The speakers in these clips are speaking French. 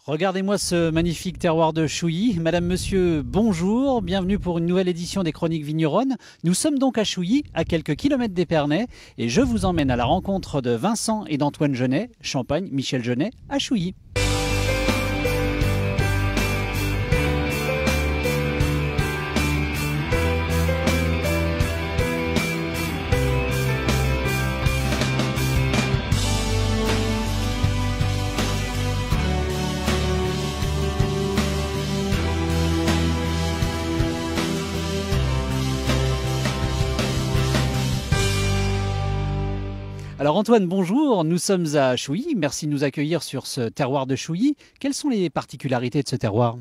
Regardez-moi ce magnifique terroir de Chouilly. Madame, monsieur, bonjour. Bienvenue pour une nouvelle édition des Chroniques Vigneronnes. Nous sommes donc à Chouilly, à quelques kilomètres d'Épernay, et je vous emmène à la rencontre de Vincent et d'Antoine Genet, Champagne Michel Genet, à Chouilly. Alors Antoine, bonjour, nous sommes à Chouilly, merci de nous accueillir sur ce terroir de Chouilly. Quelles sont les particularités de ce terroir?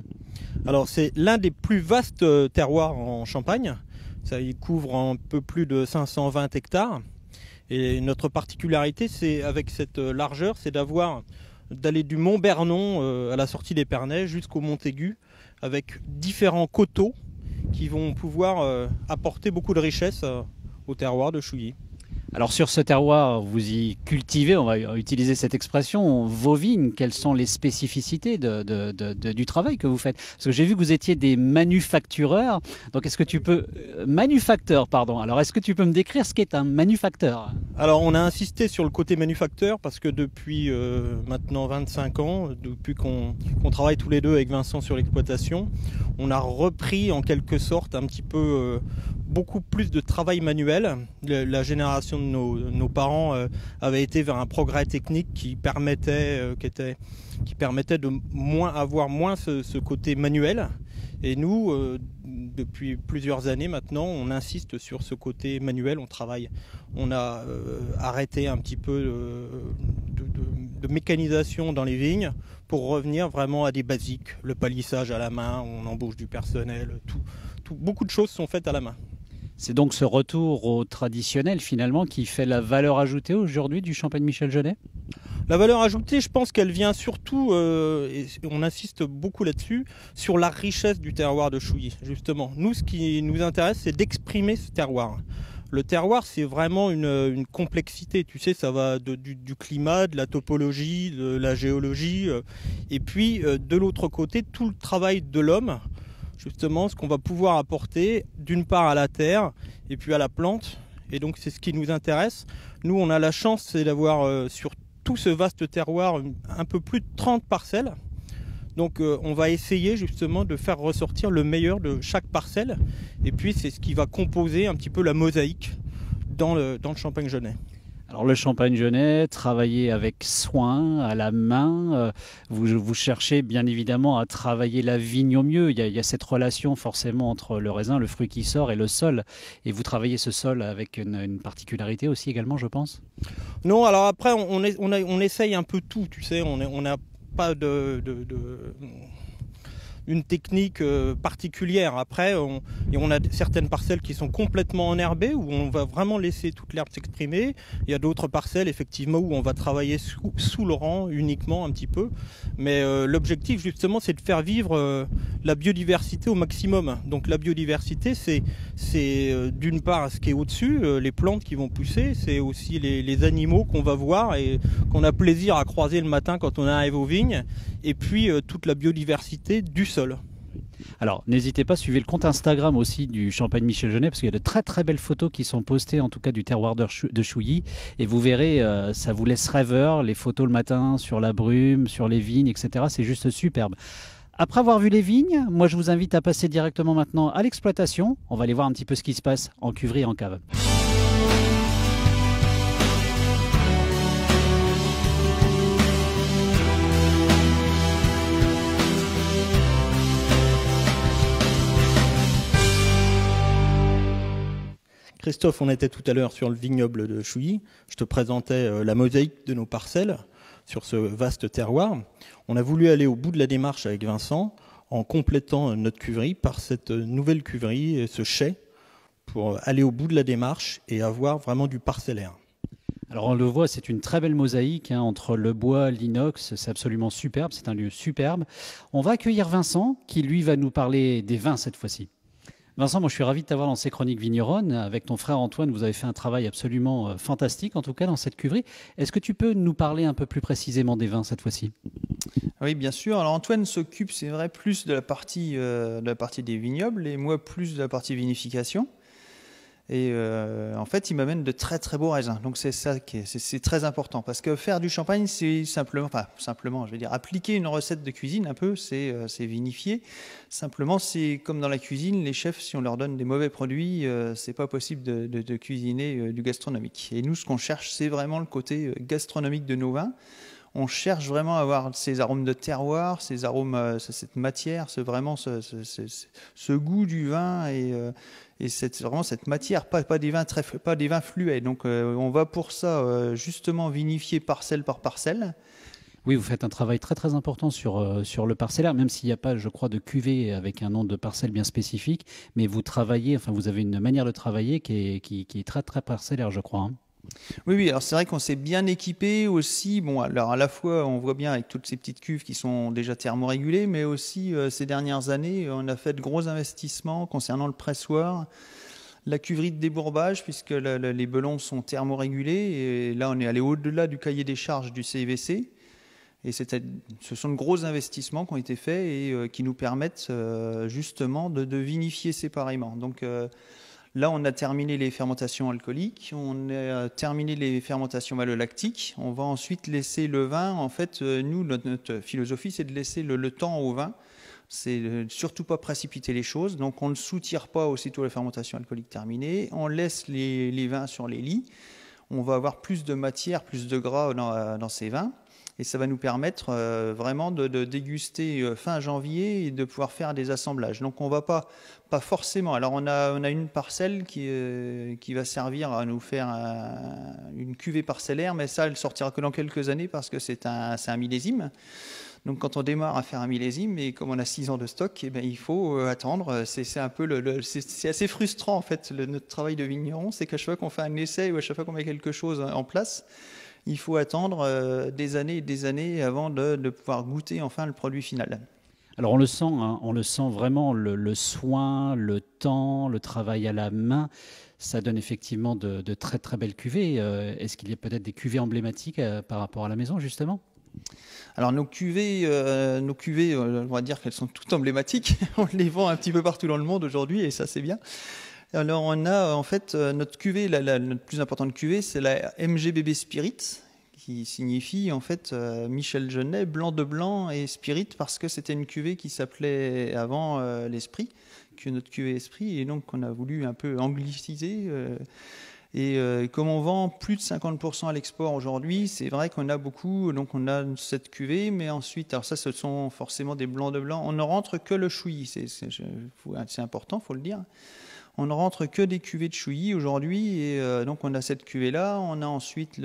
Alors c'est l'un des plus vastes terroirs en Champagne, ça y couvre un peu plus de 520 hectares. Et notre particularité, c'est avec cette largeur, c'est d'aller du Mont Bernon à la sortie d'Épernay jusqu'au Montaigu, avec différents coteaux qui vont pouvoir apporter beaucoup de richesse au terroir de Chouilly. Alors sur ce terroir, vous y cultivez, on va utiliser cette expression, vos vignes. Quelles sont les spécificités du travail que vous faites? Parce que j'ai vu que vous étiez des manufactureurs. Donc est-ce que tu peux... Manufacteur, pardon. Alors est-ce que tu peux me décrire ce qu'est un manufacteur? Alors on a insisté sur le côté manufacteur parce que depuis maintenant 25 ans, depuis qu'on travaille tous les deux avec Vincent sur l'exploitation, on a repris en quelque sorte un petit peu... beaucoup plus de travail manuel. La génération de nos parents avait été vers un progrès technique qui permettait de avoir moins ce côté manuel. Et nous, depuis plusieurs années maintenant, on insiste sur ce côté manuel. On a arrêté un petit peu de mécanisation dans les vignes pour revenir vraiment à des basiques. Le palissage à la main, on embauche du personnel, beaucoup de choses sont faites à la main. C'est donc ce retour au traditionnel finalement qui fait la valeur ajoutée aujourd'hui du Champagne Michel Genet? La valeur ajoutée, je pense qu'elle vient surtout, et on insiste beaucoup là-dessus, sur la richesse du terroir de Chouilly, justement. Nous, ce qui nous intéresse, c'est d'exprimer ce terroir. Le terroir, c'est vraiment une complexité, tu sais, ça va du climat, de la topologie, de la géologie, et puis de l'autre côté, tout le travail de l'homme, justement ce qu'on va pouvoir apporter d'une part à la terre et puis à la plante. Et donc c'est ce qui nous intéresse. Nous on a la chance, c'est d'avoir sur tout ce vaste terroir un peu plus de 30 parcelles. Donc on va essayer justement de faire ressortir le meilleur de chaque parcelle. Et puis c'est ce qui va composer un petit peu la mosaïque dans le Champagne Genet. Alors le Champagne Genet, travailler avec soin, à la main, vous cherchez bien évidemment à travailler la vigne au mieux. Il y a cette relation forcément entre le raisin, le fruit qui sort et le sol. Et vous travaillez ce sol avec une particularité aussi également, je pense? Non, alors après on essaye un peu tout, tu sais, on n'a pas une technique particulière. Après, on a certaines parcelles qui sont complètement enherbées, où on va vraiment laisser toute l'herbe s'exprimer. Il y a d'autres parcelles, effectivement, où on va travailler sous le rang uniquement un petit peu. Mais l'objectif, justement, c'est de faire vivre la biodiversité au maximum. Donc la biodiversité, c'est d'une part ce qui est au-dessus, les plantes qui vont pousser, c'est aussi les animaux qu'on va voir et qu'on a plaisir à croiser le matin quand on arrive aux vignes, et puis toute la biodiversité du sol. Alors n'hésitez pas, suivez le compte Instagram aussi du Champagne Michel Genet, parce qu'il y a de très très belles photos qui sont postées en tout cas du terroir de Chouilly, et vous verrez, ça vous laisse rêveur, les photos le matin sur la brume, sur les vignes, etc. C'est juste superbe. Après avoir vu les vignes, moi je vous invite à passer directement maintenant à l'exploitation. On va aller voir un petit peu ce qui se passe en cuverie et en cave. Christophe, on était tout à l'heure sur le vignoble de Chouilly. Je te présentais la mosaïque de nos parcelles sur ce vaste terroir. On a voulu aller au bout de la démarche avec Vincent en complétant notre cuverie par cette nouvelle cuverie et ce chai pour aller au bout de la démarche et avoir vraiment du parcellaire. Alors on le voit, c'est une très belle mosaïque entre le bois, l'inox, c'est absolument superbe, c'est un lieu superbe. On va accueillir Vincent qui lui va nous parler des vins cette fois-ci. Vincent, moi je suis ravi de t'avoir dans ces chroniques vigneronnes. Avec ton frère Antoine, vous avez fait un travail absolument fantastique, en tout cas dans cette cuverie. Est-ce que tu peux nous parler un peu plus précisément des vins cette fois-ci? Oui, bien sûr. Alors Antoine s'occupe, c'est vrai, plus de la partie des vignobles et moi plus de la partie vinification. Et en fait, il m'amène de très très beaux raisins. Donc c'est ça qui c'est très important parce que faire du champagne, c'est simplement, enfin simplement, je vais dire, appliquer une recette de cuisine un peu, c'est vinifier. Simplement, c'est comme dans la cuisine, les chefs, si on leur donne des mauvais produits, c'est pas possible de cuisiner du gastronomique. Et nous, ce qu'on cherche, c'est vraiment le côté gastronomique de nos vins. On cherche vraiment à avoir ces arômes de terroir, ces arômes, cette matière, ce goût du vin et vraiment cette matière, pas des vins fluets. Donc on va pour ça justement vinifier parcelle par parcelle. Oui, vous faites un travail très très important sur le parcellaire, même s'il n'y a pas, je crois, de cuvée avec un nom de parcelle bien spécifique, mais vous travaillez, enfin vous avez une manière de travailler qui est très très parcellaire, je crois, hein. Oui, oui, alors c'est vrai qu'on s'est bien équipé aussi. Bon, alors à la fois, on voit bien avec toutes ces petites cuves qui sont déjà thermorégulées, mais aussi ces dernières années, on a fait de gros investissements concernant le pressoir, la cuverie de débourbage, puisque les belons sont thermorégulés. Et là, on est allé au-delà du cahier des charges du CVC. Et ce sont de gros investissements qui ont été faits et qui nous permettent justement de vinifier séparément. Donc, là, on a terminé les fermentations alcooliques, on a terminé les fermentations malolactiques. On va ensuite laisser le vin. En fait, nous, notre philosophie, c'est de laisser le temps au vin. C'est surtout pas précipiter les choses. Donc, on ne soutire pas aussitôt la fermentation alcoolique terminée. On laisse les vins sur les lits. On va avoir plus de matière, plus de gras dans ces vins. Et ça va nous permettre vraiment de déguster fin janvier et de pouvoir faire des assemblages. Donc on va pas forcément. Alors on a une parcelle qui va servir à nous faire une cuvée parcellaire, mais ça elle sortira que dans quelques années parce que c'est un millésime. Donc quand on démarre à faire un millésime et comme on a 6 ans de stock, eh bien, il faut attendre. C'est un peu c'est assez frustrant en fait notre travail de vigneron, c'est qu'à chaque fois qu'on fait un essai ou à chaque fois qu'on met quelque chose en place, il faut attendre des années et des années avant de pouvoir goûter enfin le produit final. Alors on le sent, hein, on le sent vraiment, le soin, le temps, le travail à la main, ça donne effectivement de très très belles cuvées. Est-ce qu'il y a peut-être des cuvées emblématiques par rapport à la maison justement? Alors nos cuvées, on va dire qu'elles sont toutes emblématiques. On les vend un petit peu partout dans le monde aujourd'hui et ça c'est bien. Alors on a en fait notre cuvée, notre plus importante cuvée, c'est la MGBB Spirit, qui signifie en fait Michel Genet, blanc de blanc et spirit, parce que c'était une cuvée qui s'appelait avant l'Esprit, que notre cuvée Esprit, et donc on a voulu un peu angliciser. Comme on vend plus de 50% à l'export aujourd'hui, c'est vrai qu'on a beaucoup, donc on a cette cuvée, mais ensuite, alors ça ce sont forcément des blancs de blanc, on ne rentre que le chouilly, c'est important, faut le dire. On ne rentre que des cuvées de chouilly aujourd'hui et donc on a cette cuvée là. On a ensuite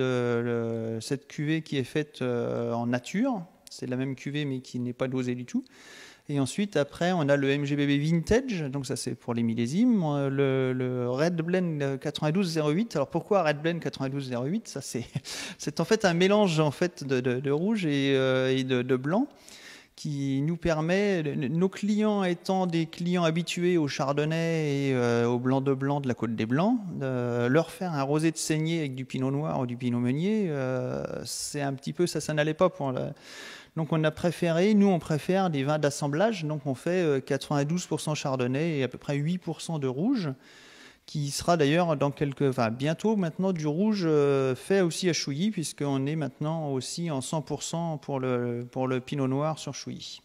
cette cuvée qui est faite en nature. C'est la même cuvée mais qui n'est pas dosée du tout. Et ensuite après on a le MGBB Vintage. Donc ça c'est pour les millésimes. Le Red Blend 9208. Alors pourquoi Red Blend 9208? Ça c'est en fait un mélange en fait de rouge et de blanc, qui nous permet, nos clients étant des clients habitués au chardonnay et au blanc de blanc de la Côte des Blancs, leur faire un rosé de saignée avec du pinot noir ou du pinot meunier, c'est un petit peu, ça n'allait pas pour Donc on a préféré, nous on préfère des vins d'assemblage, donc on fait 92% chardonnay et à peu près 8% de rouge, qui sera d'ailleurs bientôt maintenant du rouge fait aussi à Chouilly, puisqu'on est maintenant aussi en 100% pour le pinot noir sur Chouilly.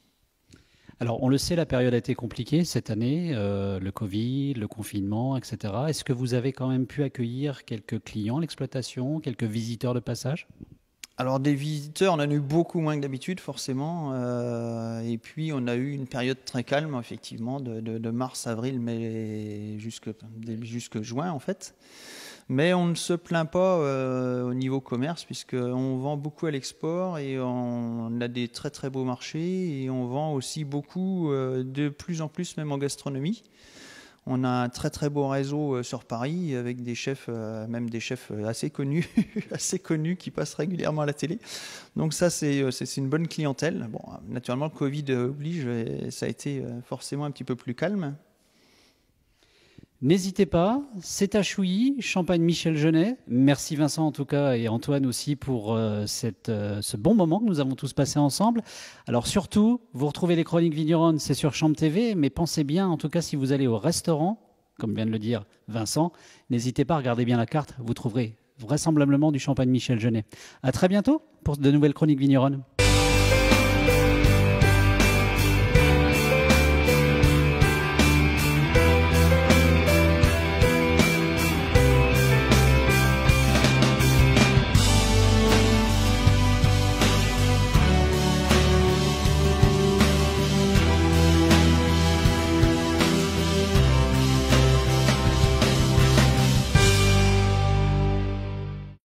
Alors on le sait, la période a été compliquée cette année, le Covid, le confinement, etc. Est-ce que vous avez quand même pu accueillir quelques clients à l'exploitation, quelques visiteurs de passage? Alors des visiteurs, on en a eu beaucoup moins que d'habitude forcément, et puis on a eu une période très calme effectivement de mars, avril, mais jusque juin en fait. Mais on ne se plaint pas au niveau commerce puisqu'on vend beaucoup à l'export et on a des très très beaux marchés et on vend aussi beaucoup de plus en plus même en gastronomie. On a un très très beau réseau sur Paris avec des chefs, même des chefs assez connus, assez connus qui passent régulièrement à la télé. Donc ça c'est une bonne clientèle. Bon, naturellement le Covid oblige, et ça a été forcément un petit peu plus calme. N'hésitez pas, c'est à Chouilly, Champagne Michel Genet. Merci Vincent en tout cas et Antoine aussi pour ce bon moment que nous avons tous passé ensemble. Alors surtout, vous retrouvez les chroniques vigneronnes, c'est sur Champ TV, mais pensez bien en tout cas si vous allez au restaurant, comme vient de le dire Vincent, n'hésitez pas à regarder bien la carte, vous trouverez vraisemblablement du Champagne Michel Genet. À très bientôt pour de nouvelles chroniques vigneronnes.